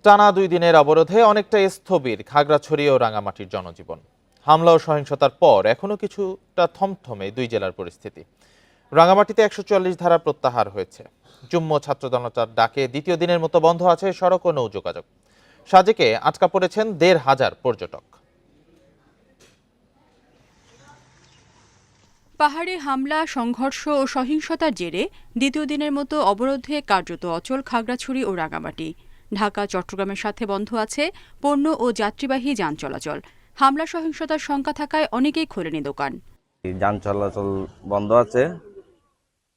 টানা 2 দিনের অবরোধে অনেকটা স্থবির খাগড়াছড়ি ও রাঙামাটির জনজীবন। হামলা ও সহিংসতার পর এখনো কিছুটা থমথমে দুই জেলার পরিস্থিতি। রাঙামাটিতে 144 ধারা প্রত্যাহার হয়েছে। যুগ্ম ছাত্র জনতার ডাকে দ্বিতীয় দিনের মতো বন্ধ আছে সড়ক ও নৌ যোগাযোগ। সাজেকে আটকা পড়েছেন 1,500 পর্যটক। পাহাড়ে হামলা, সংঘর্ষ ও সহিংসতার জেরে দ্বিতীয় দিনের মতো অবরোধে কার্যত অচল খাগড়াছড়ি ও রাঙামাটি। ঢাকা, চট্টগ্রামের সাথে বন্ধ আছে পণ্য ও যাত্রীবাহী যান চলাচল। হামলা সহিংসতার শঙ্কা থাকায় অনেকেই খোলেনি দোকান। যান চলাচল বন্ধ আছে।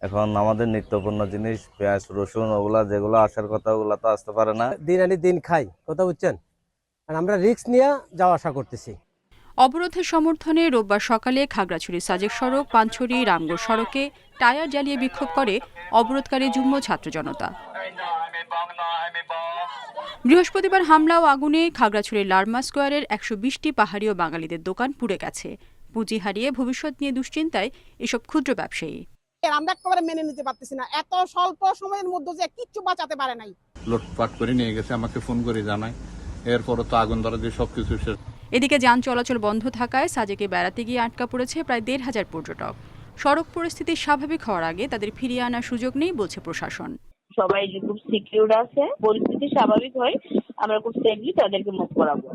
এখন আমাদের নিত্যপণ্য জিনিস, পেঁয়াজ, রসুন, ওগুলা যেগুলো আসার কথা ওগুলা তো আসতে পারে না। দিন আনি দিন খাই, কথা বুঝছেন, আর আমরা রিস্ক নিয়ে যাওয়া আসা করতেছি। অবরোধের সমর্থনে রোববার সকালে খাগড়াছড়ি সাজেক সড়ক, পানছড়ি রামগড় সড়কে টায়ার জ্বালিয়ে বিক্ষোভ করে অবরোধকারী যুগ্ম ছাত্র জনতা। বৃহস্পতিবার হামলা ও আগুনে খাগড়াছড়ির লারমা স্কোয়ারের 120টি পাহাড়ি ও বাঙালিদের দোকান পুড়ে গেছে। পুঁজি হারিয়ে ভবিষ্যৎ নিয়ে দুশ্চিন্তায় এসব ক্ষুদ্র ব্যবসায়ী। আমরা একেবারে মেনে নিতে পারতেছি না, এত স্বল্প সময়ের মধ্যে যে কিচ্ছু বাঁচাতে পারে নাই। লুটপাট করে নিয়ে গেছে, আমাকে ফোন করে জানায়, এরপরও তো আগুন ধরা দিয়ে সবকিছু শেষ। এদিকে যান চলাচল বন্ধ থাকায় সাজেকে বেড়াতে গিয়ে আটকা পড়েছে প্রায় 1,500 পর্যটক। সড়ক পরিস্থিতি স্বাভাবিক হওয়ার আগে তাদের ফিরিয়ে আনার সুযোগ নেই বলছে প্রশাসন। সবাই খুব সিকিউর আছে, পরিস্থিতি স্বাভাবিক হয় আমরা খুব সেফলি তাদেরকে মুভ করাবো।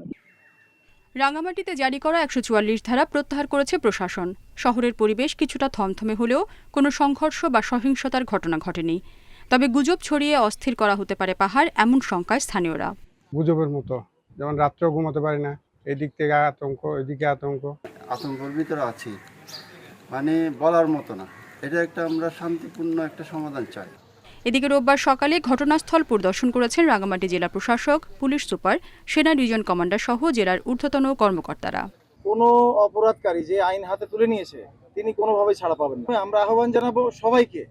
রাঙামাটিতে জারি করা 144 ধারা প্রত্যাহার করেছে প্রশাসন। শহরের পরিবেশ কিছুটা থমথমে হলেও কোনো সংঘর্ষ বা সহিংসতার ঘটনা ঘটেনি। তবে গুজব ছড়িয়ে অস্থির করা হতে পারে পাহাড়, এমন শঙ্কায় স্থানীয়রা। গুজবের মতো, যেমন রাত্রেও ঘুমাতে পারি না, এদিক থেকে আতঙ্ক, এদিকে আতঙ্ক। আতঙ্কের ভিতরে আছি, মানে বলার মতো না। এটা একটা আমরা শান্তিপূর্ণ একটা সমাধান চাই। এদিকে রোববার সকালে ঘটনাস্থল পরিদর্শন করেছেন রাঙামাটি জেলা প্রশাসক, পুলিশ সুপার, সেনা ডিভিশন কমান্ডার সহ জেলার ঊর্ধ্বতন কর্মকর্তারা। কোনো অপরাধকারী যে আইন হাতে তুলে নিয়েছে তিনি কোনোভাবেই ছাড়া পাবেন না। আমরা আহ্বান জানাবো সবাইকে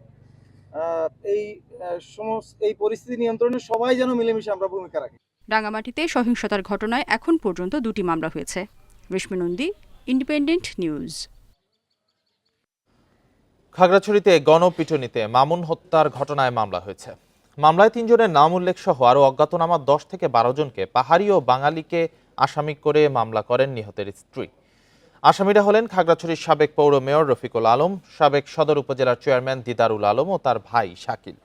এই পরিস্থিতি নিয়ন্ত্রণে সবাই যেন মিলেমিশে আমরা ভূমিকা রাখি। রাঙামাটিতে সহিংসতার ঘটনায় এখন পর্যন্ত 2টি মামলা হয়েছে। রেশমি নন্দী, ইন্ডিপেন্ডেন্ট নিউজ। খাগড়াছড়িতে গণপিটুনিতে মামুন হত্যার ঘটনায় মামলা হয়েছে। মামলায় 3 জনের নাম উল্লেখ সহ আরও অজ্ঞাতনামা 10 থেকে 12 জনকে পাহাড়ি ও বাঙালিকে আসামি করে মামলা করেন নিহতের স্ত্রী। আসামিরা হলেন খাগড়াছড়ির সাবেক পৌর মেয়র রফিকুল আলম, সাবেক সদর উপজেলার চেয়ারম্যান দিদারুল আলম ও তার ভাই শাকিল।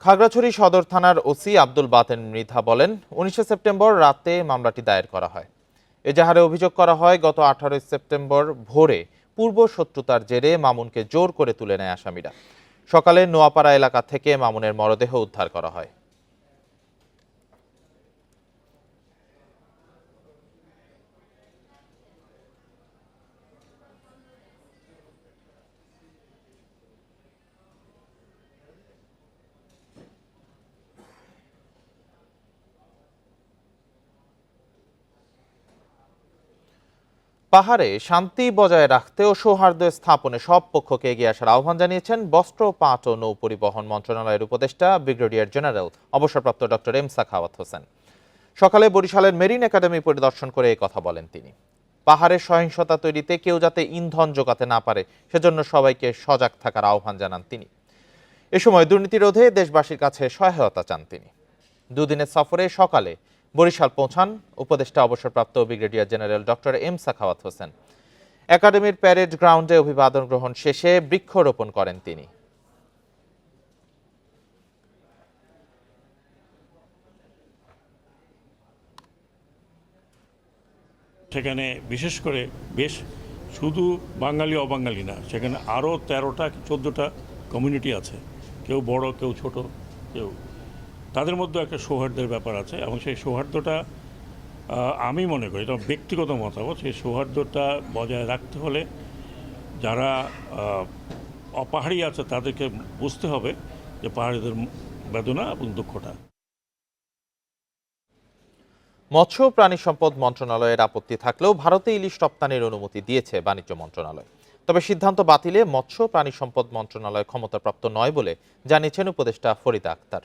খাগড়াছড়ি সদর থানার ওসি আব্দুল বাতেন মৃধা বলেন, 19 সেপ্টেম্বর রাতে মামলাটি দায়ের করা হয়। এজাহারে অভিযোগ করা হয়, গত 18 সেপ্টেম্বর ভোরে পূর্ব শত্রুতার জেরে মামুনকে জোর করে তুলে নেয় আসামিরা। সকালে নোয়াপাড়া এলাকা থেকে মামুনের মরদেহ উদ্ধার করা হয়। পাহাড়ে শান্তি বজায় রাখতে ও সৌহার্দ্য স্থাপনে সব পক্ষকে এগিয়ে আসার আহ্বান জানিয়েছেন বস্ত্র, পাট ও নৌ পরিবহন মন্ত্রণালয়ের উপদেষ্টা ব্রিগেডিয়ার জেনারেল অবসরপ্রাপ্ত ডক্টর এম সাখাওয়াত হোসেন। সকালে বরিশালের মেরিন একাডেমি পরিদর্শন করে এই কথা বলেন তিনি। পাহাড়ে সহিংসতা তৈরিতে কেউ যাতে ইন্ধন যোগাতে না পারে সেজন্য সবাইকে সজাগ থাকার আহ্বান জানান তিনি। এ সময় দুর্নীতি রোধে দেশবাসীর কাছে সহায়তা চান তিনি। দুদিনের সফরে সকালে বরিশাল পৌঁছান উপদেষ্টা অবসরপ্রাপ্ত brigadier general doctor M Sakhawat Hossain. একাডেমির প্যারেড গ্রাউন্ডে অভিবাদন গ্রহণ শেষে বৃক্ষরোপণ করেন তিনি। সেখানে বিশেষ করে বেশ শুধু বাঙালি অবাঙালি না, সেখানে আরও 13টা 14টা কমিউনিটি আছে, কেউ বড় কেউ ছোট, কেউ তাদের মধ্যে একটা সৌহার্দ্যের ব্যাপার আছে এবং সেই সৌহার্দ্যটা আমি মনে করি, এটা ব্যক্তিগত মতামত, সেই সৌহার্দ্যটা বজায় রাখতে হলে যারা অপাহাড়ি আছে তাদেরকে বুঝতে হবে যে পাহাড়িদের বেদনা এবং দুঃখটা। মৎস্য প্রাণী সম্পদ মন্ত্রণালয়ের আপত্তি থাকলেও ভারতে ইলিশ রপ্তানির অনুমতি দিয়েছে বাণিজ্য মন্ত্রণালয়। তবে সিদ্ধান্ত বাতিলে মৎস্য প্রাণী সম্পদ মন্ত্রণালয় ক্ষমতাপ্রাপ্ত নয় বলে জানিয়েছেন উপদেষ্টা ফরিদা আক্তার।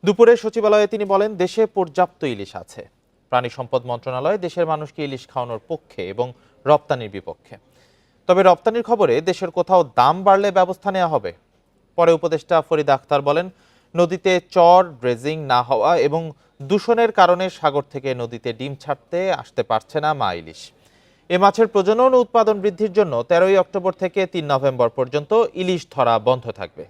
দুপুরে সচিবালয়ে তিনি বলেন, দেশে পর্যাপ্ত ইলিশ আছে। প্রাণী সম্পদ মন্ত্রণালয় দেশের মানুষকে ইলিশ খাওয়ানোর পক্ষে এবং রপ্তানির বিপক্ষে। তবে রপ্তানির খবরে দেশের কোথাও দাম বাড়লে ব্যবস্থা নেওয়া হবে। পরে উপদেষ্টা ফরিদা আক্তার বলেন, নদীতে চর, ড্রেজিং না হওয়া এবং দূষণের কারণে সাগর থেকে নদীতে ডিম ছাড়তে আসতে পারছে না মা ইলিশ। এ মাছের প্রজনন ও উৎপাদন বৃদ্ধির জন্য 13ই অক্টোবর থেকে 3 নভেম্বর পর্যন্ত ইলিশ ধরা বন্ধ থাকবে।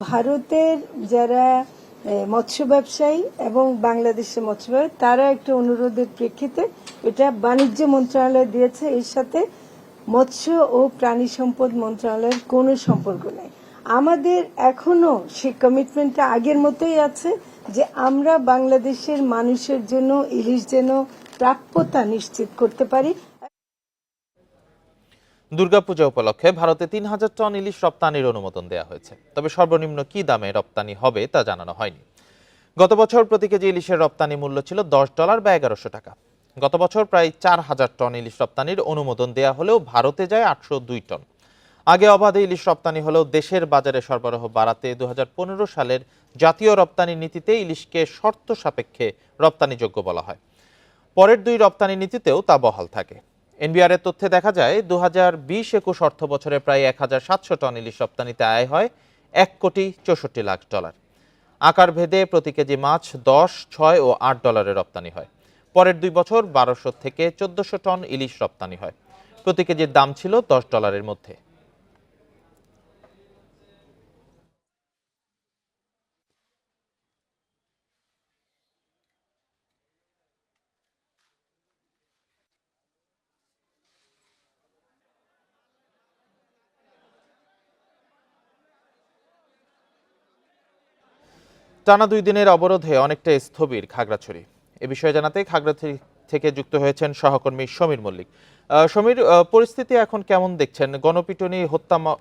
ভারতের যারা মৎস্য ব্যবসায়ী এবং বাংলাদেশের মৎস্য ব্যবসায়ী তারা একটা অনুরোধের প্রেক্ষিতে এটা বাণিজ্য মন্ত্রণালয় দিয়েছে। এর সাথে মৎস্য ও প্রাণী সম্পদ মন্ত্রণালয়ের কোনো সম্পর্ক নেই। আমাদের এখনো সেই কমিটমেন্টটা আগের মতোই আছে যে আমরা বাংলাদেশের মানুষের জন্য ইলিশ যেন প্রাপ্যতা নিশ্চিত করতে পারি। দুর্গাপূজা উপলক্ষে ভারতে 3000 টন ইলিশ রপ্তানির অনুমোদন দেওয়া হয়েছে, তবে সর্বনিম্ন কি দামে রপ্তানি হবে তা জানানো হয়নি। গত বছর প্রতি কেজি ইলিশের রপ্তানি মূল্য ছিল $10 বা 1100 টাকা। গত বছর প্রায় 4000 টন ইলিশ রপ্তানির অনুমোদন দেওয়া হলেও ভারতে যায় 802 টন। আগে অবাধে ইলিশ রপ্তানি হলেও দেশের বাজারে সরবরাহ বাড়াতে 2015 সালের জাতীয় রপ্তানি নীতিতে ইলিশকে শর্ত সাপেক্ষে রপ্তানিযোগ্য বলা হয়। পরের 2 রপ্তানি নীতিতেও তা বহাল থাকে। এনবিআর এর তথ্যে দেখা যায় 2020-21 অর্থ বছরে প্রায় 1700 টন ইলিশ রপ্তানিতে আয় হয় $1,64,00,000। আকার ভেদে প্রতি কেজি মাছ 10, 6 ও $8 রপ্তানি হয়। পরের 2 বছর 1200 থেকে 1400 টন ইলিশ রপ্তানি হয়। প্রতি কেজির দাম ছিল $10 মধ্যে। টানা 2 দিনের অবরোধে অনেকটা স্থবির খাগড়াছড়ি। এ বিষয়ে জানাতে খাগড়াছড়ি থেকে যুক্ত হয়েছেন সহকর্মী সমীর মল্লিক। সমীর, পরিস্থিতি এখন কেমন দেখছেন? গণপিটুনি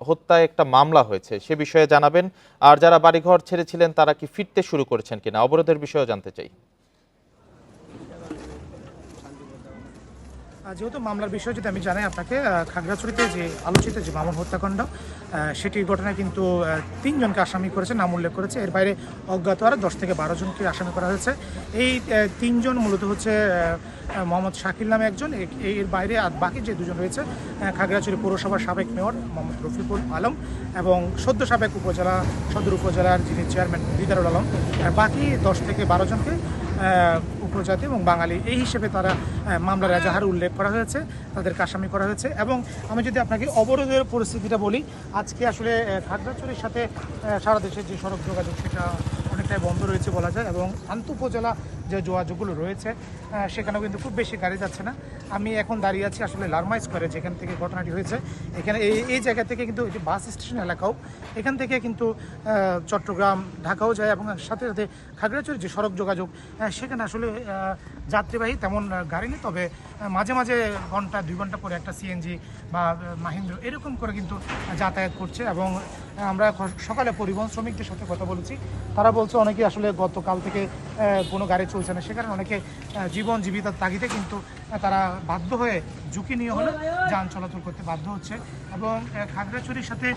হত্যায় একটা মামলা হয়েছে, সে বিষয়ে জানাবেন। আর যারা বাড়িঘর ছেড়েছিলেন তারা কি ফিরতে শুরু করেছেন কিনা, অবরোধের বিষয়েও জানতে চাই। যেহেতু মামলার বিষয় যদি আমি জানাই আপনাকে, খাগড়াছড়িতে যে আলোচিত যে মামুন হত্যাকাণ্ড, সেটির ঘটনায় কিন্তু 3 জনকে আসামি করেছে, নাম উল্লেখ করেছে। এর বাইরে অজ্ঞাত আরও 10 থেকে 12 জনকে আসামি করা হয়েছে। এই 3 জন মূলত হচ্ছে মোহাম্মদ শাকিল নামে একজন, এর বাইরে আর বাকি যে 2 জন রয়েছে খাগড়াছড়ি পৌরসভার সাবেক মেয়র মোহাম্মদ রফিকুল আলম এবং সদ্য সাবেক সদর উপজেলার যিনি চেয়ারম্যান দিদারুল আলম। বাকি 10 থেকে 12 জনকে উপজাতি এবং বাঙালি এই হিসেবে তারা মামলার এজাহারে উল্লেখ করা হয়েছে, তাদেরকে আসামি করা হয়েছে। এবং আমি যদি আপনাকে অবরোধের পরিস্থিতিটা বলি, আজকে আসলে খাগড়াছড়ির সাথে সারা দেশের যে সড়ক যোগাযোগ সেটা অনেকটাই বন্ধ রয়েছে বলা যায়, এবং আন্তঃউপজেলা যে যোগাযোগগুলো রয়েছে সেখানেও কিন্তু খুব বেশি গাড়ি যাচ্ছে না। আমি এখন দাঁড়িয়ে আছি আসলে লারমা স্কোয়ারে, যেখান থেকে ঘটনাটি হয়েছে। এখানে এই জায়গা থেকে কিন্তু এটি বাস স্টেশন এলাকাও, এখান থেকে কিন্তু চট্টগ্রাম, ঢাকাও যায়, এবং সাথে সাথে খাগড়াছড়ির যে সড়ক যোগাযোগ সেখানে আসলে যাত্রীবাহী তেমন গাড়ি নেই, তবে মাঝে মাঝে 1-2 ঘন্টা পরে একটা সিএনজি বা মাহিন্দ্র এরকম করে কিন্তু যাতায়াত করছে। এবং আমরা সকালে পরিবহন শ্রমিকদের সাথে কথা বলেছি, তারা বলছে অনেকে আসলে গতকাল থেকে কোনো গাড়ি চলছে না, সেখানে অনেকে জীবন জীবিকার তাগিদে কিন্তু তারা বাধ্য হয়ে ঝুঁকি নিয়ে হলে যান চলাচল করতে বাধ্য হচ্ছে। এবং খাগড়াছড়ির সাথে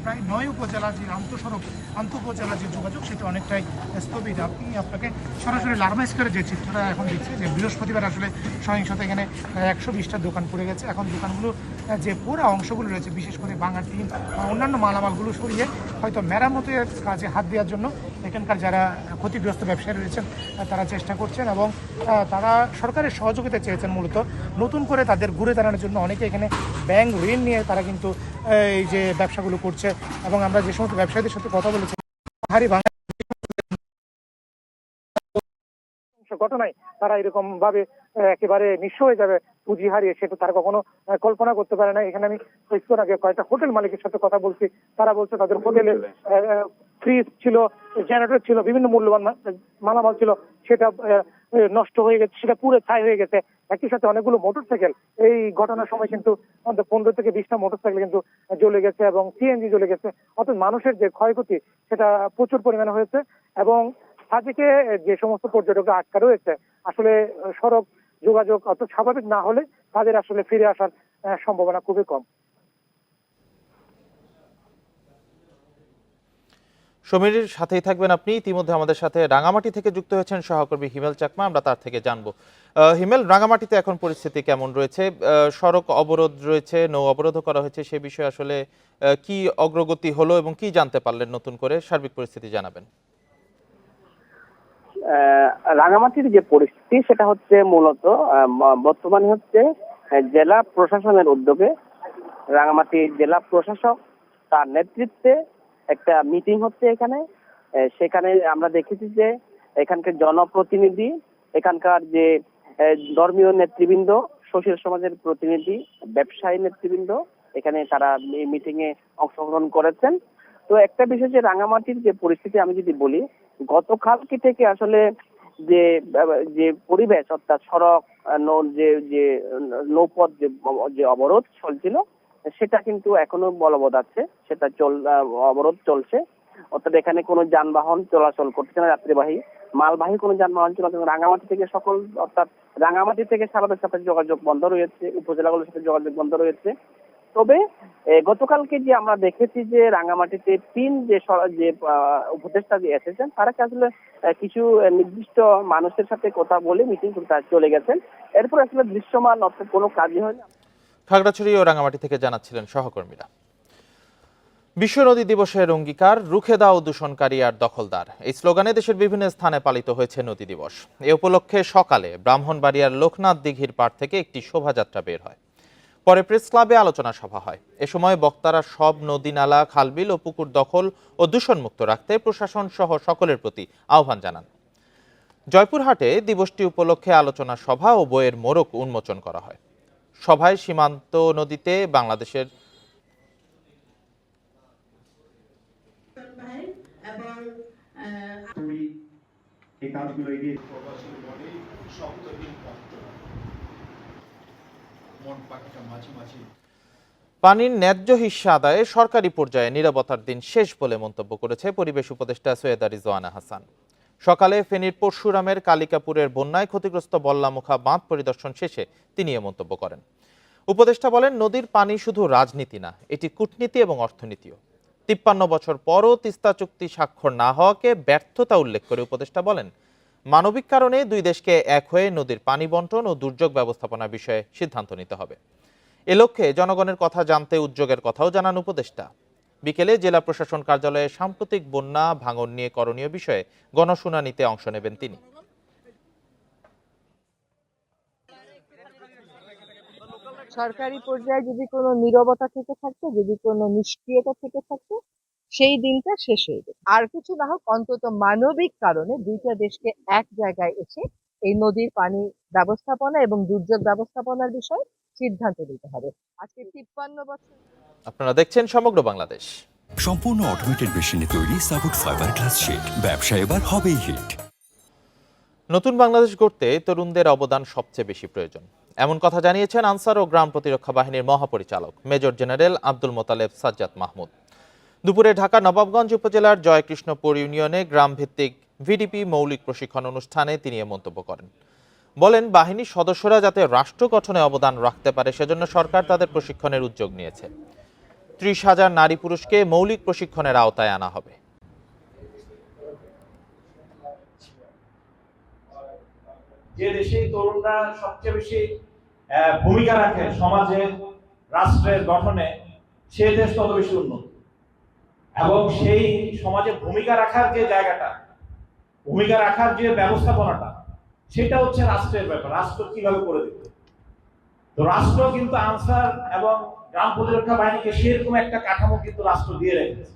প্রায় 9 উপজেলা যে আন্তঃউপজেলা যে যোগাযোগ সেটা অনেকটাই স্থবির। আপনাকে সরাসরি লারমা স্কোয়ারে যে চিত্রটা এখন দিচ্ছে, যে বৃহস্পতিবার আসলে সহিংসতা এখানে 120টা দোকান পড়ে গেছে। এখন দোকানগুলো যে পুরো অংশগুলো রয়েছে, বিশেষ করে ভাঙা টিন অন্যান্য মালামালগুলো সরিয়ে হয়তো মেরামতের কাজে হাত দেওয়ার জন্য এখানকার যারা ক্ষতিগ্রস্ত ব্যবসায়ী রয়েছেন তারা চেষ্টা করছেন, এবং তারা সরকারের সহযোগিতা চেয়েছেন মূলত নতুন করে তাদের ঘুরে দাঁড়ানোর জন্য। অনেকে এখানে ব্যাংক ঋণ নিয়ে তারা কিন্তু এই যে ব্যবসাগুলো করছে। এবং আমরা যে সমস্ত ব্যবসায়ীদের সাথে কথা বলেছি, ঘটনায় তারা এরকম ভাবে একেবারে নিঃস্ব হয়ে যাবে, পুঁজি হারিয়ে, সেটা তারা কখনো কল্পনা করতে পারে না। এখানে আমি কিছুক্ষণ আগে কয়েকটা হোটেল মালিকের সাথে কথা বলছি, তারা বলছে তাদের হোটেলে ফ্রিজ ছিল, জেনারেটর ছিল, বিভিন্ন মূল্যবান মালামাল ছিল, সেটা নষ্ট হয়ে গেছে, সেটা পুরো ছাই হয়ে গেছে। একই সাথে অনেকগুলো মোটরসাইকেল, এই ঘটনার সময় কিন্তু 15 থেকে 20টা মোটরসাইকেল কিন্তু জ্বলে গেছে এবং সিএনজি জ্বলে গেছে। অর্থাৎ মানুষের যে ক্ষয়ক্ষতি সেটা প্রচুর পরিমাণে হয়েছে। এবং সাজেকে যে সমস্ত পর্যটকরা আটকা রয়েছে, আসলে সড়ক যোগাযোগ অত স্বাভাবিক না হলে তাদের আসলে ফিরে আসার সম্ভাবনা খুবই কম। সমীরের সাথেই থাকবেন আপনি। ইতিমধ্যে আমাদের সাথে রাঙামাটি থেকে যুক্ত হয়েছেন সহকর্মী হিমেল চাকমা, আমরা তার থেকে জানবো। হিমেল, রাঙামাটিতে এখন পরিস্থিতি কেমন রয়েছে? সড়ক অবরোধ রয়েছে, নৌ অবরোধও করা হয়েছে, সে বিষয়ে আসলে কি অগ্রগতি হলো এবং কি জানতে পারলেন নতুন করে? সার্বিক পরিস্থিতি জানাবেন। রাঙামাটির যে পরিস্থিতি সেটা হচ্ছে মূলত বর্তমানে হচ্ছে জেলা প্রশাসনের উদ্যোগে রাঙামাটি জেলা প্রশাসক তার নেতৃত্বে একটা মিটিং হচ্ছে এখানে। সেখানে আমরা দেখেছি যে এখানকার জনপ্রতিনিধি, এখানকার যে ধর্মীয় নেতৃবৃন্দ, সুশীল সমাজের প্রতিনিধি, ব্যবসায়ী নেতৃবৃন্দ এখানে তারা এই মিটিং এ অংশগ্রহণ করেছেন। তো একটা বিষয় যে রাঙামাটির যে পরিস্থিতি আমি যদি বলি, গতকালকে থেকে আসলে যে যে পরিবেশ অর্থাৎ সড়ক যে নৌপথ যে অবরোধ চলছিল সেটা কিন্তু এখনো বলবৎ আছে, সেটা অবরোধ চলছে। অর্থাৎ এখানে কোনো যানবাহন চলাচল করছে না, যাত্রীবাহী মালবাহী কোনো যানবাহন চলাচল। রাঙামাটি থেকে অর্থাৎ রাঙামাটি থেকে সারা দেশের সাথে যোগাযোগ বন্ধ রয়েছে, উপজেলাগুলোর সাথে যোগাযোগ বন্ধ রয়েছে। তবে গতকালকে যে আমরা দেখেছি যে রাঙামাটিতে তিন যে উপদেষ্টা যে এসেছেন তারা আসলে কিছু নির্দিষ্ট মানুষের সাথে কথা বলে মিটিং করে চলে গেছেন। এরপর আসলে দৃশ্যমান অর্থাৎ কোনো কাজই হয়নি। খাগড়াছড়ি ও রাঙামাটি থেকে জানাচ্ছিলেন সহকর্মীরা। বিশ্ব নদী দিবসের অঙ্গীকার, রুখে দাও দূষণকারী আর দখলদার, এই স্লোগানে দেশের বিভিন্ন স্থানে পালিত হয়েছে নদী দিবস। এ উপলক্ষে সকালে ব্রাহ্মণবাড়িয়ার লোকনাথ দিঘির পাড় থেকে একটি শোভাযাত্রা বের হয়। পরে প্রেস ক্লাবে আলোচনা সভা হয়। এ সময় বক্তারা সব নদী, নালা, খালবিল ও পুকুর দখল ও দূষণমুক্ত রাখতে প্রশাসন সহ সকলের প্রতি আহ্বান জানান। জয়পুরহাটে দিবসটি উপলক্ষে আলোচনা সভা ও বইয়ের মোড়ক উন্মোচন করা হয়। সভায় সীমান্ত নদীতে বাংলাদেশের পানির ন্যায্য হিস্সা আদায়ে সরকারি পর্যায়ে নীরবতার দিন শেষ বলে মন্তব্য করেছে পরিবেশ উপদেষ্টা সৈয়দা রিজওয়ানা হাসান। সকালে ফেনীর পরশুরামের কালিকাপুরের বন্যায় ক্ষতিগ্রস্ত বল্লামুখা বাঁধ পরিদর্শন শেষে তিনি এ মন্তব্য করেন। উপদেষ্টা বলেন, নদীর পানি শুধু রাজনীতি না, এটি কূটনীতি এবং অর্থনীতিও। ৫৩ বছর পরও তিস্তা চুক্তি স্বাক্ষর না হওয়াকে ব্যর্থতা উল্লেখ করে উপদেষ্টা বলেন, মানবিক কারণে দুই দেশকে এক হয়ে নদীর পানি বন্টন ও দুর্যোগ ব্যবস্থাপনা বিষয়ে সিদ্ধান্ত নিতে হবে। এ লক্ষ্যে জনগণের কথা জানতে উদ্যোগের কথাও জানান উপদেষ্টা। বিকেলে জেলা প্রশাসন কার্যালয়ে সাম্প্রতিক বন্যা ভাঙন নিয়ে করণীয় বিষয়ে গণশুনানিতে অংশ নেবেন তিনি। সরকারি পর্যায়ে যদি কোনো নীরবতা থেকে থাকতো, যদি কোনো নিষ্ক্রিয়তা থেকে থাকতো, সেই দিনটা শেষ হয়ে যাবে। আর কিছু না হোক, অন্তত মানবিক কারণে দুইটা দেশকে এক জায়গায় এসে এই নদীর পানি ব্যবস্থাপনা এবং দুর্যোগ ব্যবস্থাপনার বিষয়ে সিদ্ধান্ত নিতে হবে। আজকে ৫৩ বছর। আপনারা দেখছেন সমগ্র বাংলাদেশ। সম্পূর্ণ অটোমেটেড মেশিনে তৈরি সাপোর্ট ফাইবার গ্লাস শীট, ব্যবসা এবার হবেই হিট। নতুন বাংলাদেশ গড়তে তরুণদের অবদান সবচেয়ে বেশি প্রয়োজন, এমন কথা জানিয়েছেন আনসার ও গ্রাম প্রতিরক্ষা বাহিনীর মহাপরিচালক মেজর জেনারেল আব্দুল মোতালেব সাজ্জাদ মাহমুদ। দুপুরে ঢাকা নবাবগঞ্জ উপজেলার জয়কৃষ্ণপুর ইউনিয়নে গ্রাম ভিত্তিক ভিডিপি মৌলিক প্রশিক্ষণ অনুষ্ঠানে তিনি এ মন্তব্য করেন। বলেন, বাহিনীর সদস্যরা যাতে রাষ্ট্র গঠনে অবদান রাখতে পারে সেজন্য সরকার তাদের প্রশিক্ষণের উদ্যোগ নিয়েছে। ৩০,০০০ নারী পুরুষকে মৌলিক প্রশিক্ষণের আওতায় আনা হবে। যে দেশে তরুণরা সবচেয়ে বেশি ভূমিকা রাখে সমাজে, রাষ্ট্রের গঠনে, সে দেশ তত বেশি উন্নত। এবং সেই সমাজে ভূমিকা রাখার যে জায়গাটা, ভূমিকা রাখার যে ব্যবস্থাপনাটা, সেটা হচ্ছে রাষ্ট্রের ব্যাপার। রাষ্ট্র কিভাবে করে দিবে, তো রাষ্ট্র কিন্তু আনসার এবং গ্রাম প্রতিরক্ষা বাহিনীকে সেরকম একটা কাঠামো কিন্তু রাষ্ট্র দিয়ে রেখেছে।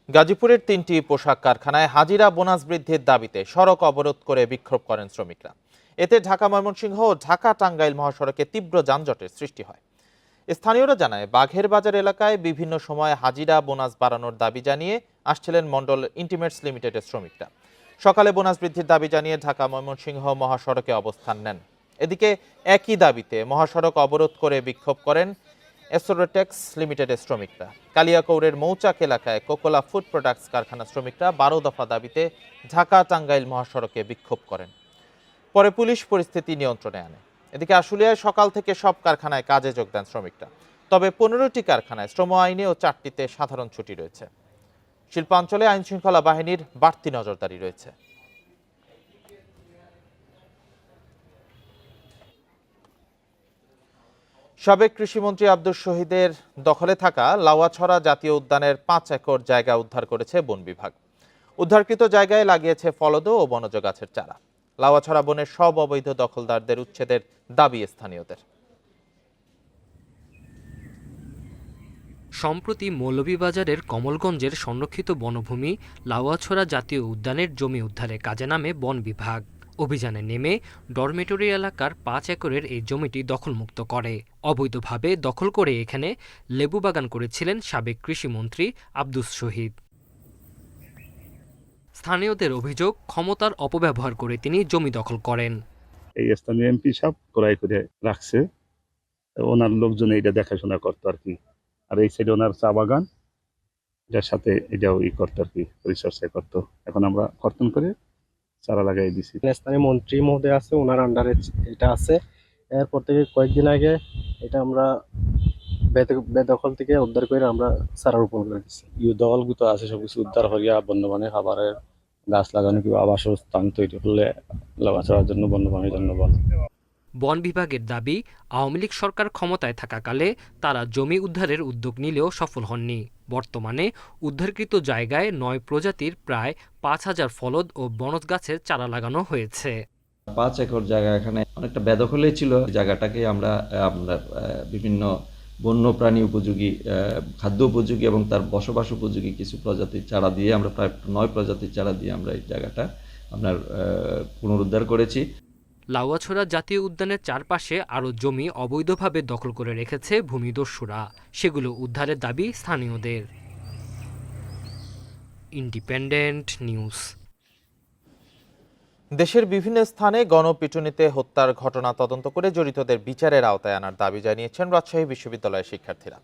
গাজীপুরের ৩টি পোশাক কারখানায় হাজিরা বোনাস বৃদ্ধির দাবিতে সড়ক অবরোধ করে বিক্ষোভ করেন শ্রমিকরা। এতে ঢাকা ময়মনসিংহ ও ঢাকা টাঙ্গাইল মহাসড়কে তীব্র যানজটের সৃষ্টি হয়। স্থানীয়রা জানায়, বাঘের বাজার এলাকায় বিভিন্ন সময় হাজিরা বোনাস বাড়ানোর দাবি জানিয়ে আসছিলেন মন্ডল ইন্টিমেটস লিমিটেডের শ্রমিকরা। সকালে বোনাস বৃদ্ধির দাবি জানিয়ে ঢাকা ময়মনসিংহ মহাসড়কে অবস্থান নেন। এদিকে একই দাবিতে মহাসড়ক অবরোধ করে বিক্ষোভ করেন এসোরোটেক্স লিমিটেডের শ্রমিকরা। কালিয়াকৌরের মৌচাক এলাকায় কোকোলা ফুড প্রোডাক্টস কারখানার শ্রমিকরা ১২ দফা দাবিতে ঢাকা টাঙ্গাইল মহাসড়কে বিক্ষোভ করেন। পরে পুলিশ পরিস্থিতি নিয়ন্ত্রণে আনে। এদিকে আশুলিয়ায় সকাল থেকে সব কারখানায় কাজে যোগ দেন শ্রমিকরা। তবে ১৫টি কারখানায় শ্রম আইনে ও ৪টিতে সাধারণ ছুটি রয়েছে। শিল্পাঞ্চলে আইনশৃঙ্খলা বাহিনীর বাড়তি নজরদারি রয়েছে। সাবেক কৃষিমন্ত্রী আব্দুস শহীদের দখলে থাকা লাউয়াছড়া জাতীয় উদ্যানের 5 একর জায়গা উদ্ধার করেছে বন বিভাগ। উদ্ধারকৃত জায়গায় লাগিয়েছে ফলদ ও বনজ গাছের চারা। লাউয়াছড়া বনের সব অবৈধ দখলদারদের উচ্ছেদের দাবি স্থানীয়দের। সম্প্রতি মৌলভীবাজারের কমলগঞ্জের সংরক্ষিত বনভূমি লাউয়াছড়া জাতীয় উদ্যানের জমি উদ্ধারে কাজে নামে বন বিভাগ। অভিযানে নেমে ডরমেটরি এলাকার 5 একরের এই জমিটি দখলমুক্ত করে। অবৈধভাবে দখল করে এখানে লেবু বাগান করেছিলেন সাবেক কৃষিমন্ত্রী আব্দুস শহীদ। স্থানীয়দের অভিযোগ, ক্ষমতার অপব্যবহার করে তিনি জমি দখল করেন। এই স্থানীয় এমপি সাহেব ক্রয় করে রাখছে, ওনার লোকজন এটা দেখাশোনা করতো আর কি। আর এই সাইডে ওনার চা বাগান, যার সাথে এটাও করতো আর কি, পরিচর্যা করতো। এখন আমরা কর্তন করে চারা লাগাই দিছি। স্থানীয় মন্ত্রী মহোদয় আছে, ওনার আন্ডারে এটা আছে। এরপর থেকে কয়েকদিন আগে এটা আমরা বেদখল থেকে উদ্ধার করে আমরা চারা রোপণ করে দিচ্ছি। দখলগুলো আছে সবকিছু উদ্ধার হইয়া বন্যপ্রাণী খাবারের গাছ লাগানো কিংবা আবাসস্থান তৈরি করলে লাগাছড়ার জন্য বন্যপ্রাণীর জন্য ভালো। বন বিভাগের দাবি, আওয়ামী লীগ সরকার ক্ষমতায় থাকাকালে তারা জমি উদ্ধারের উদ্যোগ নিলেও সফল হননি। বর্তমানে উদ্ধারকৃত জায়গায় 9 প্রজাতির প্রায় 5000 ফলদ ও বনজ গাছের চারা লাগানো হয়েছে। 5 একর জায়গা এখানে অনেকটা বেদখলেই ছিল। জায়গাটাকে আমরা বিভিন্ন বন্যপ্রাণী উপযোগী, খাদ্য উপযোগী এবং তার বসবাস উপযোগী কিছু প্রজাতির চারা দিয়ে আমরা প্রায় 9 প্রজাতির চারা দিয়ে আমরা এই জায়গাটা পুনরুদ্ধার করেছি। লাউয়াছড়া জাতীয় উদ্যানের চারপাশে আরও জমি অবৈধভাবে দখল করে রেখেছে ভূমিদস্যুরা। সেগুলো উদ্ধারের দাবি স্থানীয়দের। Independent news. দেশের বিভিন্ন স্থানে গণপিটুনিতে হত্যার ঘটনা তদন্ত করে জড়িতদের বিচারের আওতায় আনার দাবি জানিয়েছেন রাজশাহী বিশ্ববিদ্যালয়ের শিক্ষার্থীরা।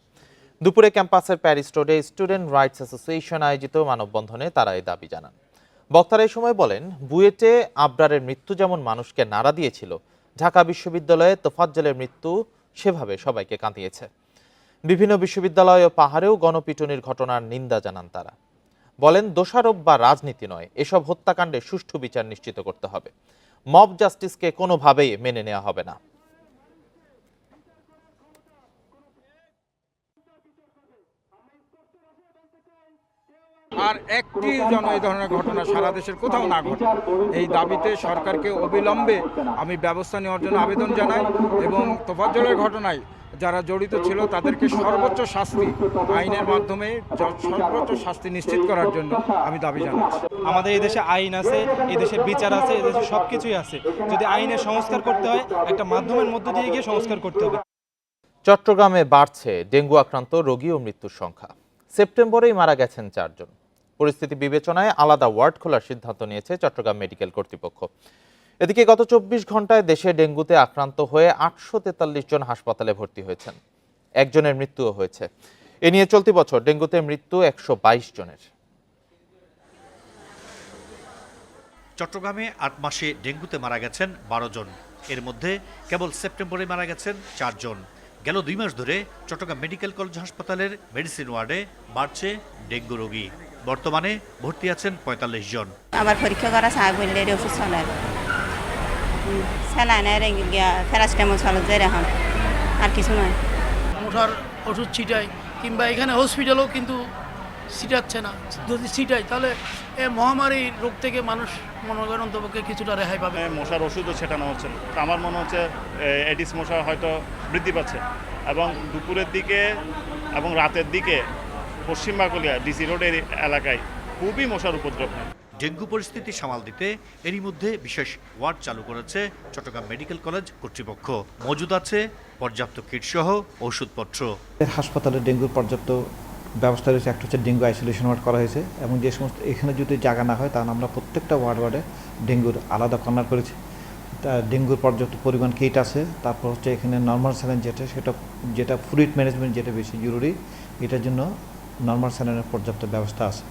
দুপুরে ক্যাম্পাসের প্যারিস রোডে স্টুডেন্ট রাইটস অ্যাসোসিয়েশন আয়োজিত মানববন্ধনে তারা এই দাবি জানান। বক্তারা এই সময় বলেন, বুয়েটে আবরারের মৃত্যু যেমন মানুষকে নাড়া দিয়েছিল, ঢাকা বিশ্ববিদ্যালয়ে তোফাজ্জলের মৃত্যু সেভাবে সবাইকে কাঁদিয়েছে। বিভিন্ন বিশ্ববিদ্যালয় ও পাহাড়েও গণপিটুনির ঘটনার নিন্দা জানান তারা। বলেন, দোষারোপ বা রাজনীতি নয়, এসব হত্যাকাণ্ডের সুষ্ঠু বিচার নিশ্চিত করতে হবে। মব জাস্টিসকে কোনোভাবেই মেনে নেওয়া হবে না। আর একটি যেন এই ধরনের ঘটনা সারা দেশের কোথাও না ঘটে, এই দাবিতে সরকারকে অবিলম্বে আমি ব্যবস্থা নেওয়ার জন্য আবেদন জানাই এবং তোফাজ্জলের ঘটনায় যারা জড়িত ছিল তাদেরকে সর্বোচ্চ শাস্তি আইনের মাধ্যমে সর্বোচ্চ শাস্তি নিশ্চিত করার জন্য আমি দাবি জানাচ্ছি। আমাদের এই দেশে আইন আছে, এই দেশে বিচার আছে, এই দেশে সব কিছুই আছে। যদি আইনের সংস্কার করতে হয়, একটা মাধ্যমের মধ্য দিয়ে গিয়ে সংস্কার করতে হবে। চট্টগ্রামে বাড়ছে ডেঙ্গু আক্রান্ত রোগী ও মৃত্যুর সংখ্যা। সেপ্টেম্বরেই মারা গেছেন 4 জন। পরিস্থিতি বিবেচনায় আলাদা ওয়ার্ড খোলার সিদ্ধান্ত নিয়েছে চট্টগ্রাম মেডিকেল কর্তৃপক্ষ। এদিকে গত 24 ঘন্টায় দেশে ডেঙ্গুতে আক্রান্ত হয়ে 843 জন হাসপাতালে ভর্তি হয়েছেন। 1 জনের মৃত্যুও হয়েছে। এ নিয়ে চলতি বছর ডেঙ্গুতে মৃত্যু 122 জনের। চট্টগ্রামে 8 মাসে ডেঙ্গুতে মারা গেছেন 12 জন। এর মধ্যে কেবল সেপ্টেম্বরে মারা গেছেন 4 জন। গেল 2 মাস ধরে চট্টগ্রাম মেডিকেল কলেজ হাসপাতালের মেডিসিন ওয়ার্ডে বাড়ছে ডেঙ্গু রোগী। বর্তমানে ভর্তি আছেন 45 জন। আবার পরীক্ষা করা সাহেবের ওষুধ চলে, স্যালাইনের প্যারাসিটামল চলে, যেরকম আর কিছু নয়। মশার ওষুধ ছিটাই, কিংবা এখানে হসপিটালও কিন্তু ছিটাচ্ছে না। যদি ছিটাই তাহলে এই মহামারী রোগ থেকে মানুষ মনে করেন অন্তপক্ষে কিছুটা রেহাই পাবে। মশার ওষুধও ছেটানো হচ্ছে না। আমার মনে হচ্ছে এডিস মশা হয়তো বৃদ্ধি পাচ্ছে এবং দুপুরের দিকে এবং রাতের দিকে পশ্চিম বাকলিয়া ডিসি রোডের এলাকায় খুবই মশার উপদ্রব। ডেঙ্গু পরিস্থিতি সামাল দিতে এরই মধ্যে বিশেষ ওয়ার্ড চালু করেছে চট্টগ্রাম মেডিকেল কলেজ কর্তৃপক্ষ। মজুদ আছে পর্যাপ্ত কিট সহ ওষুধপত্র। হাসপাতালে ডেঙ্গুর পর্যাপ্ত ব্যবস্থা রয়েছে। একটা হচ্ছে ডেঙ্গু আইসোলেশন ওয়ার্ড করা হয়েছে এবং যে সমস্ত এখানে যদি জায়গা না হয় তাহলে আমরা প্রত্যেকটা ওয়ার্ডে ডেঙ্গুর আলাদা কর্নার করেছি। তা ডেঙ্গুর পর্যাপ্ত পরিমাণ কিট আছে। তারপর হচ্ছে এখানে নর্মাল স্যালাইন যেটা ফ্লুইড ম্যানেজমেন্ট যেটা বেশি জরুরি, এটার জন্য নর্মাল স্যালাইনের পর্যাপ্ত ব্যবস্থা আছে।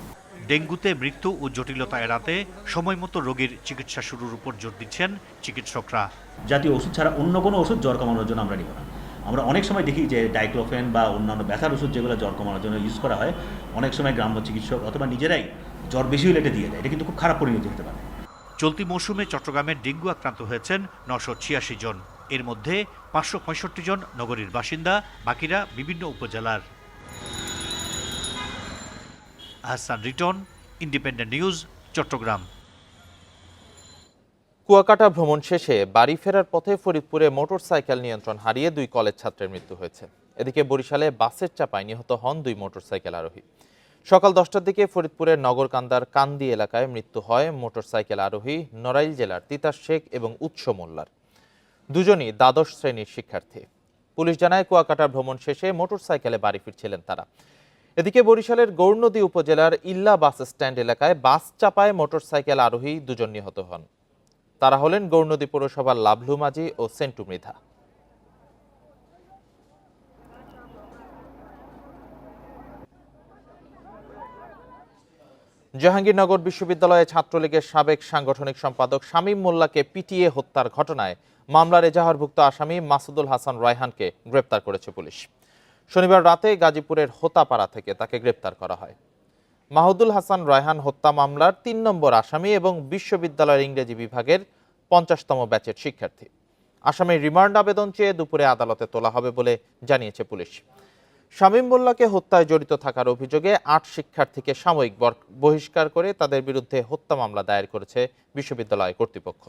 ডেঙ্গুতে মৃত্যু ও জটিলতা এড়াতে সময়মতো রোগীর চিকিৎসা শুরুর উপর জোর দিচ্ছেন চিকিৎসকরা। জাতীয় ওষুধ ছাড়া অন্য কোনো ওষুধ জ্বর কমানোর জন্য আমরা নিব না। আমরা অনেক সময় দেখি যে ডাইক্লোফেন বা অন্যান্য ব্যথার ওষুধ যেগুলো জ্বর কমানোর জন্য ইউজ করা হয়, অনেক সময় গ্রাম্য চিকিৎসক অথবা নিজেরাই জ্বর বেশি হলে এটা দিয়ে দেয়। এটা কিন্তু খুব খারাপ পরিণতি হতে পারে। চলতি মৌসুমে চট্টগ্রামে ডেঙ্গু আক্রান্ত হয়েছেন 986 জন। এর মধ্যে 565 জন নগরীর বাসিন্দা, বাকিরা বিভিন্ন উপজেলার। Ahsan Riton, independent news, Chattogram. কুয়াকাটা ভ্রমণ শেষে বাড়ি ফেরার পথে ফরিদপুরে মোটরসাইকেল নিয়ন্ত্রণ হারিয়ে 2 কলেজ ছাত্রের মৃত্যু হয়েছে। এদিকে বরিশালে বাসের চাপায় নিহত হন 2 মোটরসাইকেল আরোহী। সকাল 10টার দিকে ফরিদপুরের নগরকান্দার কান্দি এলাকায় মৃত্যু হয় মোটরসাইকেল আরোহী নড়াইল জেলার তিতাস শেখ এবং উৎস মোল্লার। দুজনই দ্বাদশ শ্রেণীর শিক্ষার্থী। পুলিশ জানায় কুয়াকাটা ভ্রমণ শেষে মোটরসাইকেলে বাড়ি ফিরছিলেন তারা। এদিকে বরিশালের গৌরনদী উপজেলার ইল্লা বাস স্ট্যান্ড এলাকায় বাস চাপায় মোটরসাইকেল আরোহী 2 জন নিহত হন। তারা হলেন গৌরনদী পৌরসভার লাভলু মাঝি ও সেন্টু মৃধা। জাহাঙ্গীরনগর বিশ্ববিদ্যালয়ে ছাত্রলীগের সাবেক সাংগঠনিক সম্পাদক শামীম মোল্লাকে পিটিয়ে হত্যার ঘটনায় মামলার এজাহারভুক্ত আসামি মাসুদুল হাসান রায়হানকে গ্রেপ্তার করেছে পুলিশ। শনিবার রাতে গাজীপুরের হোতাপাড়া থেকে তাকে গ্রেপ্তার করা হয়। মাহুদুল হাসান রায়হান হত্যা মামলার 3 নম্বর আসামি এবং বিশ্ববিদ্যালয়ের ইংরেজি বিভাগের 50তম ব্যাচের শিক্ষার্থী। আসামির রিমান্ড আবেদন চেয়ে দুপুরে আদালতে তোলা হবে বলে জানিয়েছে পুলিশ। শামীম মোল্লাকে হত্যায় জড়িত থাকার অভিযোগে 8 শিক্ষার্থীকে সাময়িক বহিষ্কার করে তাদের বিরুদ্ধে হত্যা মামলা দায়ের করেছে বিশ্ববিদ্যালয় কর্তৃপক্ষ।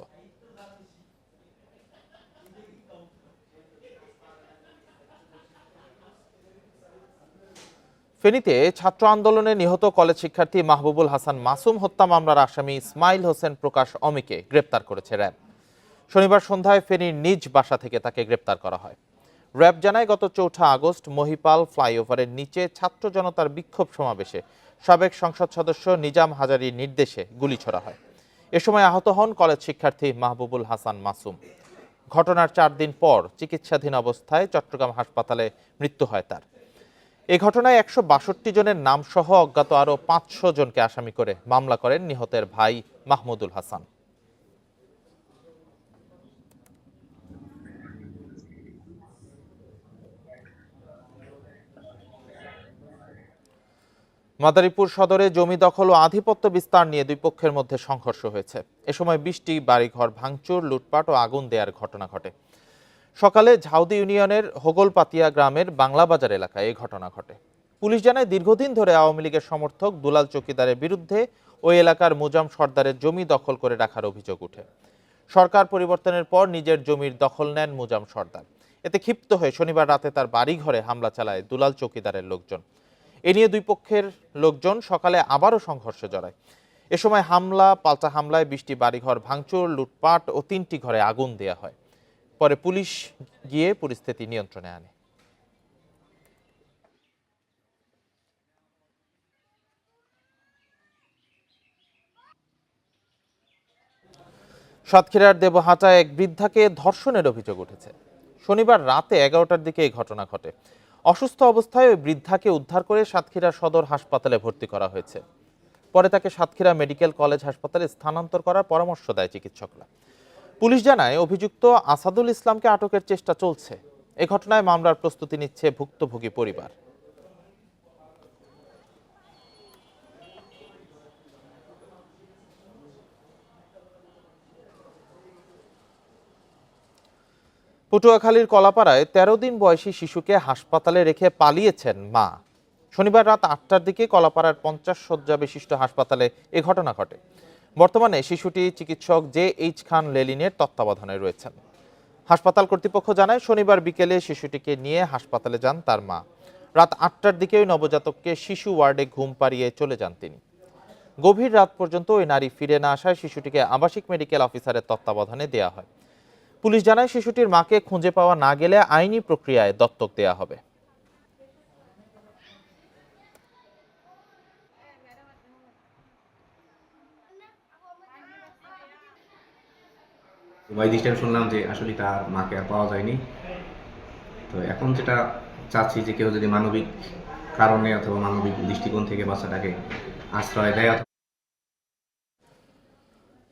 ফেনীতে ছাত্র আন্দোলনে নিহত কলেজ শিক্ষার্থী মাহবুবুল হাসান মাসুম হত্যা মামলার আসামি ইসমাইল হোসেন প্রকাশ অমিকে গ্রেপ্তার করেছে র্যাব। শনিবার সন্ধ্যায় ফেনীর নিজ বাসা থেকে তাকে গ্রেপ্তার করা হয়। র্যাব জানায় গত 4 আগস্ট মহিপাল ফ্লাইওভারের নিচে ছাত্র জনতার বিক্ষোভ সমাবেশে সাবেক সংসদ সদস্য নিজাম হাজারীর নির্দেশে গুলি ছোড়া হয়। এ সময় আহত হন কলেজ শিক্ষার্থী মাহবুবুল হাসান মাসুম। ঘটনার 4 দিন পর চিকিৎসাধীন অবস্থায় চট্টগ্রাম হাসপাতালে মৃত্যু হয় তার। এই ঘটনায় 162 জনের নাম সহ অজ্ঞাত আরও 500 জনকে আসামি করে মামলা করেন নিহতের ভাই মাহমুদুল হাসান। মাদারীপুর সদরে জমি দখল ও আধিপত্য বিস্তার নিয়ে 2 পক্ষের মধ্যে সংঘর্ষ হয়েছে। এ সময় 20টি বাড়িঘর ভাঙচুর, লুটপাট ও আগুন দেওয়ার ঘটনা ঘটে। সকালে ঝাউদি ইউনিয়নের হোগলপাতিয়া গ্রামের বাংলা বাজার এলাকায় এই ঘটনা ঘটে। পুলিশ জানায় দীর্ঘদিন ধরে আওয়ামী লীগের সমর্থক দুলাল চৌকিদারের বিরুদ্ধে ওই এলাকার মুজাম সর্দারের জমি দখল করে রাখার অভিযোগ উঠে। সরকার পরিবর্তনের পর নিজের জমির দখল নেন মুজাম সর্দার। এতে ক্ষিপ্ত হয়ে শনিবার রাতে তার বাড়িঘরে হামলা চালায় দুলাল চৌকিদারের লোকজন। এ নিয়ে 2 পক্ষের লোকজন সকালে আবারও সংঘর্ষে জড়ায়। এ সময় পাল্টা হামলায় 20টি বাড়িঘর ভাঙচুর, লুটপাট ও 3টি ঘরে আগুন দেওয়া হয়। পরে পুলিশ গিয়ে পরিস্থিতি নিয়ন্ত্রণে আনে। সাতক্ষীরার দেবহাটায় এক বৃদ্ধাকে ধর্ষণের অভিযোগ উঠেছে। শনিবার রাতে 11টার দিকে এই ঘটনা ঘটে। অসুস্থ অবস্থায় ওই বৃদ্ধাকে উদ্ধার করে সাতক্ষীরা সদর হাসপাতালে ভর্তি করা হয়েছে। পরে তাকে সাতক্ষীরা মেডিকেল কলেজ হাসপাতালে স্থানান্তর করার পরামর্শ দেয় চিকিৎসকরা। পুলিশ জানায় অভিযুক্ত আসাদুল ইসলামকে আটকের চেষ্টা চলছে। এই ঘটনায় মামলার প্রস্তুতি নিচ্ছে ভুক্তভোগী পরিবার। পটুয়াখালীর কলাপাড়ায় 13 দিন বয়সী শিশুকে হাসপাতালে রেখে পালিয়েছেন মা। শনিবার রাত 8টার দিকে কলাপাড়ার 50 শয্যা বিশিষ্ট হাসপাতালে এ ঘটনা ঘটে। বর্তমানে শিশুটি চিকিৎসক JH খান লেলিনের তত্ত্বাবধানে রয়েছেন। হাসপাতাল কর্তৃপক্ষ জানায় শনিবার বিকেলে শিশুটিকে নিয়ে হাসপাতালে যান তার মা। রাত 8টার দিকে ওই নবজাতককে শিশু ওয়ার্ডে ঘুম পাড়িয়ে চলে যান তিনি। গভীর রাত পর্যন্ত ওই নারী ফিরে না আসায় শিশুটিকে আবাসিক মেডিকেল অফিসারের তত্ত্বাবধানে দেওয়া হয়। পুলিশ জানায় শিশুটির মাকে খুঁজে পাওয়া না গেলে আইনি প্রক্রিয়ায় দত্তক দেওয়া হবে। শুনলাম যে আসলে তার মাকে আর পাওয়া যায়নি। তো এখন যেটা চাচ্ছি যে কেউ যদি মানবিক কারণে অথবা মানবিক দৃষ্টিকোণ থেকে বাচ্চাটাকে আশ্রয় দেয়।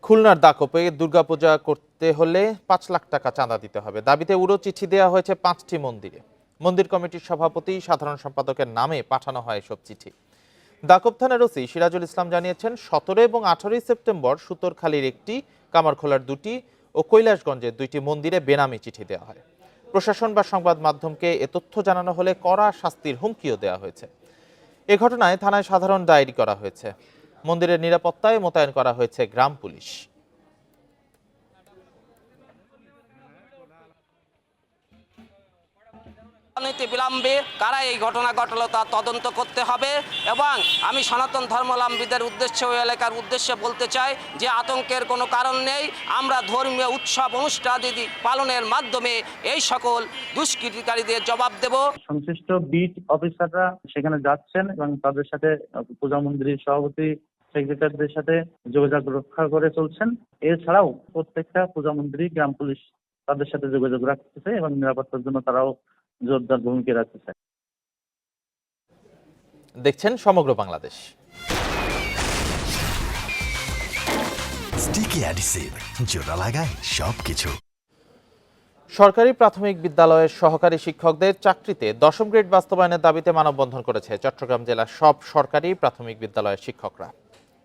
খুলনার দাকপে দুর্গাপূজা করতে হলে ৫ লাখ টাকা চাঁদা দিতে হবে। দাবিতে উড়ো চিঠি দেওয়া হয়েছে 5টি মন্দিরে। মন্দির কমিটির সভাপতি, সাধারণ সম্পাদকের নামে পাঠানো হয় এসব চিঠি। দাকব থানার ওসি সিরাজুল ইসলাম জানিয়েছেন 17 এবং 18 সেপ্টেম্বর সুতোরখালীর একটি, কামারখোলার 2টি ও কৈলাসগঞ্জের 2টি মন্দিরে বেনামি চিঠি দেওয়া হয়। প্রশাসন বা সংবাদ মাধ্যমকে এ তথ্য জানানো হলে কড়া শাস্তির হুমকিও দেওয়া হয়েছে। এ ঘটনায় থানায় সাধারণ ডায়েরি করা হয়েছে। মন্দিরের নিরাপত্তায় মোতায়েন করা হয়েছে গ্রাম পুলিশ। বিলম্বে কারা এই ঘটনা ঘটালো তা তদন্ত করতে হবে এবং আমি সনাতন ধর্মাবলম্বীদের উদ্দেশ্যে ওই এলাকার উদ্দেশ্যে বলতে চাই যে আতঙ্কের কোনো কারণ নেই। আমরা ধর্মীয় উৎসব অনুষ্ঠান পালনের মাধ্যমে এই সকল দুষ্কৃতিকারীদের জবাব দেব। সংশ্লিষ্ট বিট অফিসাররা সেখানে যাচ্ছেন এবং তাদের সাথে পূজা মন্দিরের সভাপতি, সেক্রেটারিদের সাথে যোগাযোগ রক্ষা করে চলছেন। এছাড়াও প্রত্যেকটা পূজা মন্দিরই গ্রাম পুলিশ তাদের সাথে যোগাযোগ রাখতেছে এবং নিরাপত্তার জন্য তারাও জোরদার ভূমিকা রাখতেছে। দেখছেন সমগ্র বাংলাদেশ। স্টিকি অ্যাডিসিভ, জোড়া লাগায় সবকিছু। সরকারি প্রাথমিক বিদ্যালয়ের সহকারী শিক্ষকদের চাকরিতে 10ম গ্রেড বাস্তবায়নের দাবিতে মানববন্ধন করেছে চট্টগ্রাম জেলার সব সরকারি প্রাথমিক বিদ্যালয়ের শিক্ষকরা।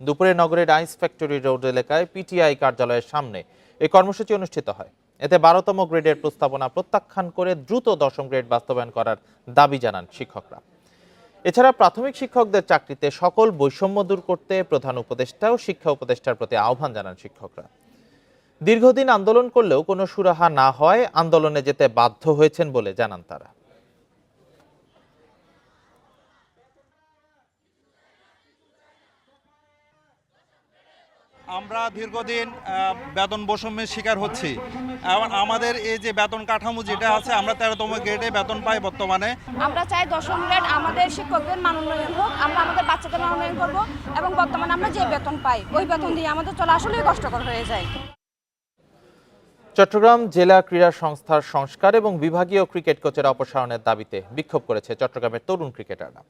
দুপুরে নগরের আইস ফ্যাক্টরি রোড এলাকায় পিটিআই কার্যালয়ের সামনে এই কর্মসূচি অনুষ্ঠিত হয়। এতে 12তম গ্রেডের প্রস্তাবনা প্রত্যাখ্যান করে দ্রুত 10ম গ্রেড বাস্তবায়ন করার দাবি জানান শিক্ষকরা। এছাড়া প্রাথমিক শিক্ষকদের চাকরিতে সকল বৈষম্য দূর করতে প্রধান উপদেষ্টা ও শিক্ষা উপদেষ্টার প্রতি আহ্বান জানান শিক্ষকরা। দীর্ঘদিন আন্দোলন করলেও কোনো সুরাহা না হয় আন্দোলনে যেতে বাধ্য হয়েছেন বলে জানান তারা। আমরা দীর্ঘদিন বেতন বৈষম্যের শিকার হচ্ছি। আমাদের এই যে বেতন কাঠামো যেটা আছে, আমরা 13তম গ্রেডে বেতন পাই বর্তমানে। আমরা চাই 10ম গ্রেড আমাদের শিক্ষকদের মান উন্নয়ন হোক, আমরা আমাদের বাচ্চাদের মান উন্নয়ন করবো এবং বর্তমানে আমরা যে বেতন পাই ওই বেতন দিয়ে আমাদের চলা আসলেই কষ্টকর হয়ে যায়। চট্টগ্রাম জেলা ক্রীড়া সংস্থার সংস্কার এবং বিভাগীয় ক্রিকেট কোচের অপসারণের দাবিতে বিক্ষোভ করেছে চট্টগ্রামের তরুণ ক্রিকেটাররা।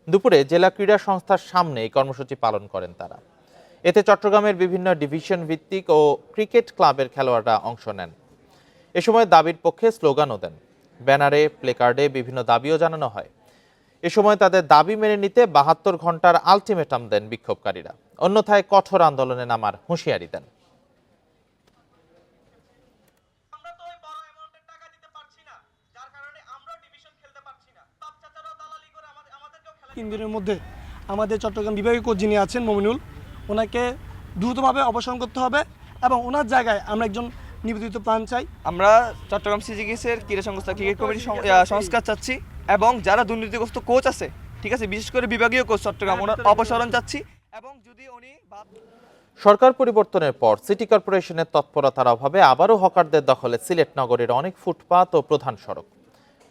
দুপুরে জেলা ক্রীড়া সংস্থার সামনে এই কর্মসূচি পালন করেন তারা। এতে চট্টগ্রামের বিভিন্ন ডিভিশন ভিত্তিক ও ক্রিকেট ক্লাবের খেলোয়াড়রা অংশ নেন। এ সময় দাবির পক্ষে স্লোগানও দেন। ব্যানারে, প্লেকার্ডে বিভিন্ন দাবিও জানানো হয়। এ সময় তাদের দাবি মেনে নিতে 72 ঘন্টার আলটিমেটাম দেন বিক্ষোভকারীরা। অন্যথায় কঠোর আন্দোলনে নামার হুঁশিয়ারি দেন। 3 দিনের মধ্যে আমাদের চট্টগ্রাম বিভাগীয় কোচ যিনি আছেন মমিনুল, ওনাকে দ্রুতভাবে অপসারণ করতে হবে এবং ওনার জায়গায় আমরা একজন নিবেদিত প্রাণ চাই। আমরা চট্টগ্রাম সিজিকেসের ক্রীড়া সংস্থা ক্রিকেট কমিটির সংস্কার চাচ্ছি এবং যারা দুর্নীতিগ্রস্ত কোচ আছে, ঠিক আছে, বিশেষ করে বিভাগীয় কোচ চট্টগ্রাম, ওনার অপসারণ চাচ্ছি। এবং যদি উনি সরকার পরিবর্তনের পর সিটি কর্পোরেশনের তৎপরতার অভাবে আবারও হকারদের দখলে সিলেট নগরের অনেক ফুটপাত ও প্রধান সড়ক।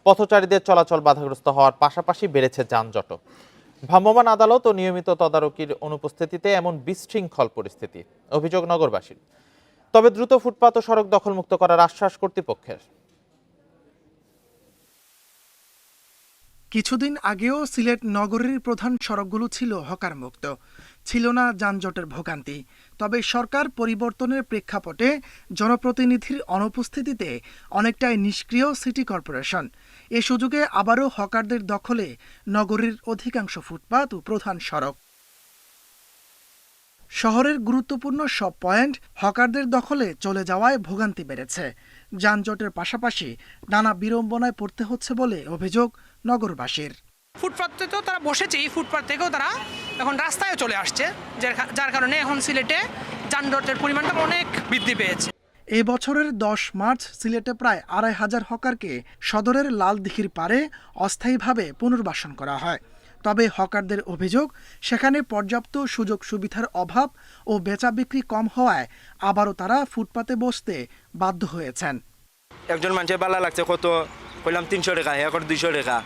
পথচারীদের চলাচল বাধাগ্রস্ত হওয়ার পাশাপাশি বেড়েছে যানজট। ভ্রাম্যমাণ আদালত ও নিয়মিত তদারকির অনুপস্থিতিতে এমন বিশৃঙ্খল পরিস্থিতি, অভিযোগ নগরবাসীর। তবে দ্রুত ফুটপাত ও সড়ক দখলমুক্ত করার আশ্বাস কর্তৃপক্ষের। কিছুদিন আগেও সিলেট নগরীর প্রধান সড়কগুলো ছিল হকার মুক্ত, ছিল না যানজটের ভোগান্তি। তবে সরকার পরিবর্তনের প্রেক্ষাপটে জনপ্রতিনিধির অনুপস্থিতিতে অনেকটাই নিষ্ক্রিয় সিটি কর্পোরেশন। এ সুযোগে আবারও হকারদের দখলে নগরীর অধিকাংশ ফুটপাত ও প্রধান সড়ক। শহরের গুরুত্বপূর্ণ সব পয়েন্ট হকারদের দখলে চলে যাওয়ায় ভোগান্তি বেড়েছে। যানজটের পাশাপাশি নানা বিড়ম্বনায় পড়তে হচ্ছে বলে অভিযোগ নগরবাসীর। ফুটপাতে তো তারা বসেছেই, ফুটপাত থেকেও তারা এখন রাস্তায় চলে আসছে, যার কারণে এখন সিলেটে যানজটের পরিমাণটা অনেক বৃদ্ধি পেয়েছে। এই বছরের 10 মার্চ সিলেটে প্রায় 2500 হকারকে সদরের লালদিঘির পারে অস্থায়ীভাবে পুনর্বাসন করা হয়। তবে হকারদের অভিযোগ, সেখানে পর্যাপ্ত সুযোগ সুবিধার অভাব ও বেচা বিক্রি কম হওয়ায় আবারও তারা ফুটপাতে বসতে বাধ্য হয়েছেন। একজন মানুষের বালা লাগছে কত কইলাম 300 টাকা, এখন 200 টাকা।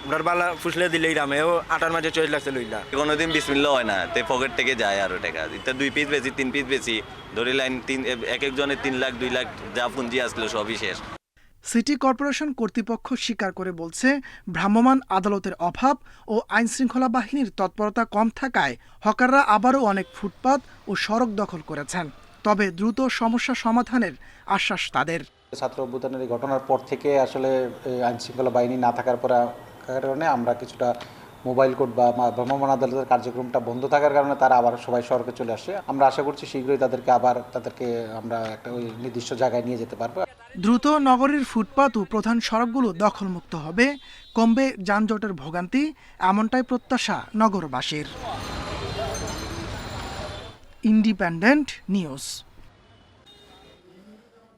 আমরা বালা ফুসলে দিলেই দামে ও 8টার মাঝে 40 লাগছে লইলা। কোনোদিন বিসমিল্লাহ হয় না, তে পকেট থেকে যায় আরো টাকা। এটা 2 পিস বেশি, 3 পিস বেশি, ধরে লাইন 3 এক একজনের 3 লাখ 2 লাখ যা পুঁজি আসলো সবই শেষ। সিটি কর্পোরেশন কর্তৃপক্ষ স্বীকার করে বলছে, ভ্রাম্যমাণ আদালতের অভাব ও আইনশৃঙ্খলা বাহিনীর তৎপরতা কম থাকায় হকাররা আবারও অনেক ফুটপাত ও সড়ক দখল করেছেন। তবে দ্রুত সমস্যা সমাধানের আশ্বাস তাদের। ছাত্র অভ্যুত্থানের এই ঘটনার পর থেকে আসলে আইনশৃঙ্খলা বাহিনী না থাকার কারণে আমরা কিছুটা মোবাইল কোর্ট বা ভ্রাম্যমাণ আদালতের কার্যক্রমটা বন্ধ থাকার কারণে তারা আবার সবাই সড়কে চলে আসে। আমরা আশা করছি শীঘ্রই তাদেরকে আমরা একটা ওই নির্দিষ্ট জায়গায় নিয়ে যেতে পারবো। দ্রুত নগরীর ফুটপাত ও প্রধান সড়কগুলো দখলমুক্ত হবে, কমবে যানজটের ভোগান্তি, এমনটাই প্রত্যাশা নগরবাসীর। Independent news.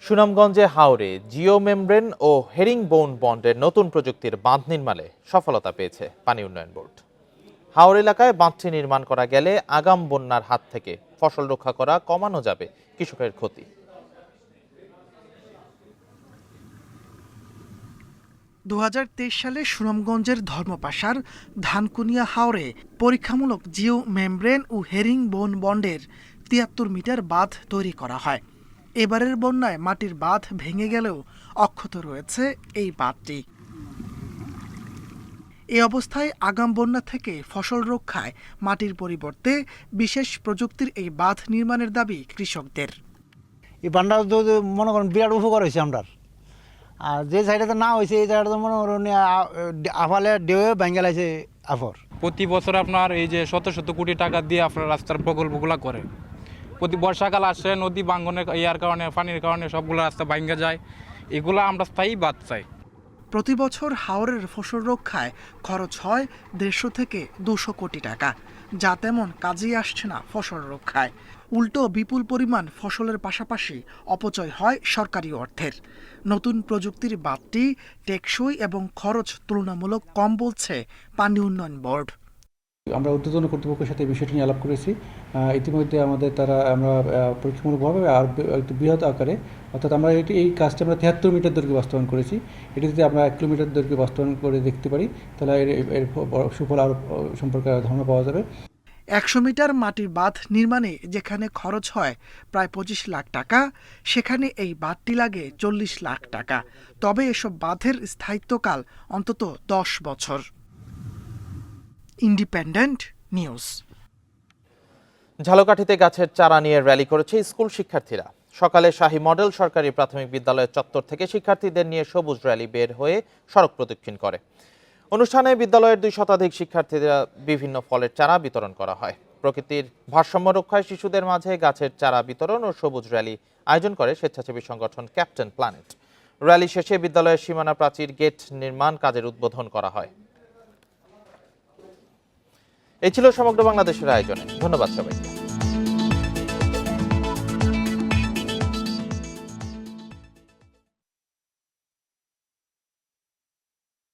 সুনামগঞ্জে হাওরে জিও মেমব্রেন ও হেরিংবোন বন্ডের নতুন প্রযুক্তির বাঁধ নির্মাণে সফলতা পেয়েছে পানি উন্নয়ন বোর্ড। হাওর এলাকায় বাঁধটি নির্মাণ করা গেলে আগাম বন্যার হাত থেকে ফসল রক্ষা করা কমানো যাবে কৃষকের ক্ষতি। 2023 সালে সুনামগঞ্জের ধর্মপাশার ধানকুনিয়া হাওরে পরীক্ষামূলক জিও মেমব্রেন ও হেরিংবোন বন্ডের 73 মিটার বাঁধ তৈরি করা হয়। এবারের বন্যায় মাটির বাঁধ ভেঙে গেলেও অক্ষত রয়েছে এই বাঁধটি। এই অবস্থায় আগাম বন্যা থেকে ফসল রক্ষায় মাটির পরিবর্তে বিশেষ প্রযুক্তির এই বাঁধ নির্মাণের দাবি কৃষকদের। এই বাঁধটা তো মনে করেন বিরাট উপকার হয়েছে আমরা, আর যে সাইডে না হয়েছে এই জায়গাটা মনে করেন আফালে ডেয়ে ভেঙে লাগছে আফর। প্রতি বছর আপনার এই যে শত শত কোটি টাকা দিয়ে আপনার রাস্তার প্রকল্পগুলো করে, প্রতি বর্ষাকাল আসে নদী ভাঙনের ইয়ার কারণে পানির কারণে সবগুলো রাস্তা ভাঙে যায়, এগুলো আমরা স্থায়ী বাদ চাই। প্রতি বছর হাওরের ফসল রক্ষায় খরচ হয় 150 থেকে 200 কোটি টাকা, যা তেমন কাজেই আসছে না ফসল রক্ষায়। উল্টো বিপুল পরিমাণ ফসলের পাশাপাশি অপচয় হয় সরকারি অর্থের। নতুন প্রযুক্তির বাঁধটি টেকসই এবং খরচ তুলনামূলক কম বলছে পানি উন্নয়ন বোর্ড। আমরা ঊর্ধ্বতন কর্তৃপক্ষের সাথে বিষয়টি নিয়ে আলাপ করেছি। ইতিমধ্যে আমরা পরীক্ষামূলকভাবে আর একটু বৃহৎ আকারে, অর্থাৎ আমরা এই কাজটি আমরা 73 মিটার দৈর্ঘ্যে বাস্তবায়ন করেছি। এটি যদি আমরা 1 কিলোমিটার দৈর্ঘ্যে বাস্তবায়ন করে দেখতে পারি তাহলে এর সুফল আরও সম্পর্কে ধারণা পাওয়া যাবে। 100 মিটার মাটির বাঁধ নির্মাণে যেখানে খরচ হয় প্রায় 25 লাখ টাকা, সেখানে এই বাঁধটি লাগে 40 লাখ টাকা। তবে এসব বাঁধের স্থায়িত্বকাল অন্তত 10 বছর। Independent news. ঝালকাঠিতে গাছের চারা নিয়ে র্যালি করেছে স্কুল শিক্ষার্থীরা। সকালে শাহী মডেল সরকারি প্রাথমিক বিদ্যালয়ের চত্বর থেকে শিক্ষার্থীদের নিয়ে সবুজ র্যালি বের হয়ে সড়ক প্রদক্ষিণ করে। অনুষ্ঠানে বিদ্যালয়ের 2 শতাধিক শিক্ষার্থীরা বিভিন্ন ফলের চারা বিতরণ করা হয়। প্রকৃতির ভারসাম্য রক্ষায় শিশুদের মাঝে গাছের চারা বিতরণ ও সবুজ র্যালি আয়োজন করে স্বেচ্ছাসেবী সংগঠন ক্যাপ্টেন প্ল্যানেট। র্যালি শেষে বিদ্যালয়ের সীমানা প্রাচীর গেট নির্মাণ কাজের উদ্বোধন করা হয়। এই ছিল সমগ্র বাংলাদেশের আয়োজনে। ধন্যবাদ সবাইকে।